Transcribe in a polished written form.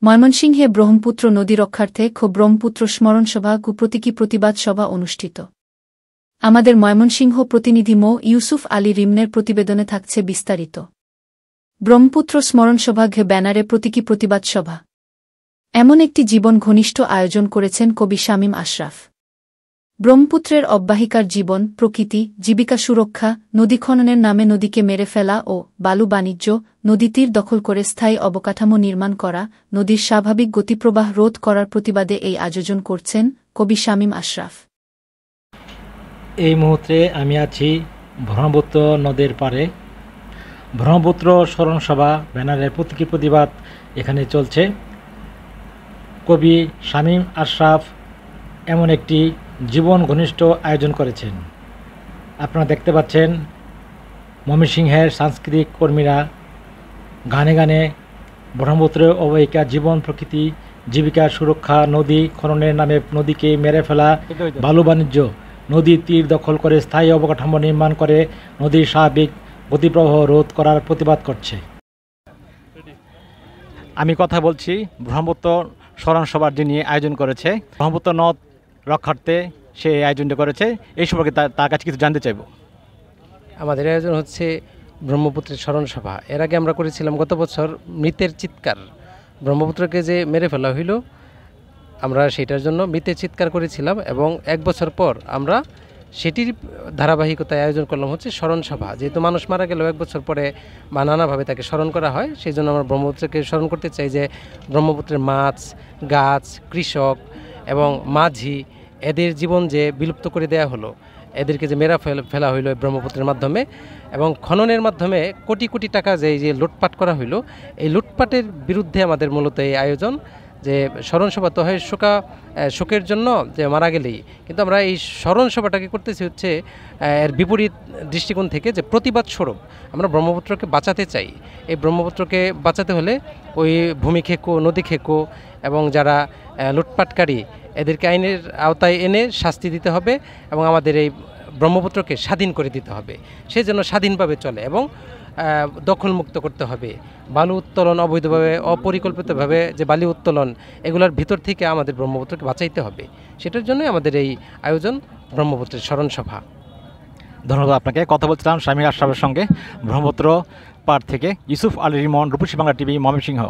ময়মনসিংহে ব্রহ্মপুত্র নদী রক্ষার্থে ব্রহ্মপুত্র স্মরণসভা প্রতীকী প্রতিবাদ সভা অনুষ্ঠিত। আমাদের ময়মনসিংহ প্রতিনিধি মো ইউসুফ আলী রিমনের প্রতিবেদনে থাকছে বিস্তারিত। ব্রহ্মপুত্র স্মরণসভা ব্যানারে প্রতীকী প্রতিবাদ সভা এমন একটি জীবন ঘনিষ্ঠ আয়োজন করেছেন কবি শামীম আশরাফ। ব্রহ্মপুত্রের অব্যাহিকার জীবন, প্রকৃতি, জীবিকা সুরক্ষা, নদী খননের নামে নদীকে মেরে ফেলা ও বালু বাণিজ্য, নদী তীর দখল করে স্থায়ী অবকাঠামো নির্মাণ করা, নদীর স্বাভাবিক গতিপ্রবাহ রোধ করার প্রতিবাদে এই আয়োজন করছেন কবি শামীম আশরাফ। এই মুহূর্তে আমি আছি ব্রহ্মপুত্র নদের পারে। ব্রহ্মপুত্র স্মরণসভা ব্যানারের প্রতীকী প্রতিবাদ এখানে চলছে। কবি শামীম আশরাফ এমন একটি জীবন ঘনিষ্ঠ আয়োজন করেছেন। আপনারা দেখতে পাচ্ছেন ময়মনসিংহের সাংস্কৃতিক কর্মীরা গানে গানে ব্রহ্মপুত্রের অববাহিকা জীবন, প্রকৃতি, জীবিকা সুরক্ষা, নদী খননের নামে নদীকে মেরে ফেলা, বালু বাণিজ্য, নদীর তীর দখল করে স্থায়ী অবকাঠামো নির্মাণ করে নদীর স্বাভাবিক গতিপ্রবাহ রোধ করার প্রতিবাদ করছে। আমি কথা বলছি ব্রহ্মপুত্র স্মরণসভার যিনি আয়োজন করেছে, ব্রহ্মপুত্র নদ রক্ষার্থে সে আয়োজনটা করেছে। এই সম্পর্কে তার কাছে কিছু জানতে চাইব। আমাদের আয়োজন হচ্ছে ব্রহ্মপুত্রের স্মরণসভা। এর আগে আমরা করেছিলাম গত বছর মৃতের চিৎকার, ব্রহ্মপুত্রকে যে মেরে ফেলা হইল, আমরা সেটার জন্য মৃতের চিৎকার করেছিলাম এবং এক বছর পর আমরা সেটির ধারাবাহিকতায় আয়োজন করলাম হচ্ছে স্মরণসভা। যেহেতু মানুষ মারা গেলেও এক বছর পরে বা নানাভাবে তাকে স্মরণ করা হয়, সেই জন্য আমরা ব্রহ্মপুত্রকে স্মরণ করতে চাই যে ব্রহ্মপুত্রের মাছ, গাছ, কৃষক এবং মাঝি এদের জীবন যে বিলুপ্ত করে দেয়া হলো, এদেরকে যে মেরা ফেলা হইলো ব্রহ্মপুত্রের মাধ্যমে এবং খননের মাধ্যমে কোটি কোটি টাকা যে লুটপাট করা হইলো, এই লুটপাটের বিরুদ্ধে আমাদের মূলত এই আয়োজন। যে স্মরণসভা তো হয় শোকের জন্য যে মারা গেলেই, কিন্তু আমরা এই স্মরণসভাটাকে করতেছি হচ্ছে এর বিপরীত দৃষ্টিকোণ থেকে, যে প্রতিবাদ স্বরূপ আমরা ব্রহ্মপুত্রকে বাঁচাতে চাই। এই ব্রহ্মপুত্রকে বাঁচাতে হলে ওই ভূমি খেকো, নদী খেকো এবং যারা লুটপাটকারী এদেরকে আইনের আওতায় এনে শাস্তি দিতে হবে এবং আমাদের এই ব্রহ্মপুত্রকে স্বাধীন করে দিতে হবে। সেই জন্য স্বাধীনভাবে চলে এবং দখলমুক্ত করতে হবে। বালু উত্তোলন অবৈধভাবে, অপরিকল্পিতভাবে যে বালি উত্তোলন, এগুলোর ভিতর থেকে আমাদের ব্রহ্মপুত্রকে বাঁচাইতে হবে। সেটার জন্যই আমাদের এই আয়োজন ব্রহ্মপুত্রের স্মরণসভা। ধন্যবাদ আপনাকে। কথা বলছিলাম শামীম আশরাফের সঙ্গে ব্রহ্মপুত্র পাড় থেকে। ইউসুফ আলী রিমন, রূপসী বাংলা টিভি, ময়মনসিংহ।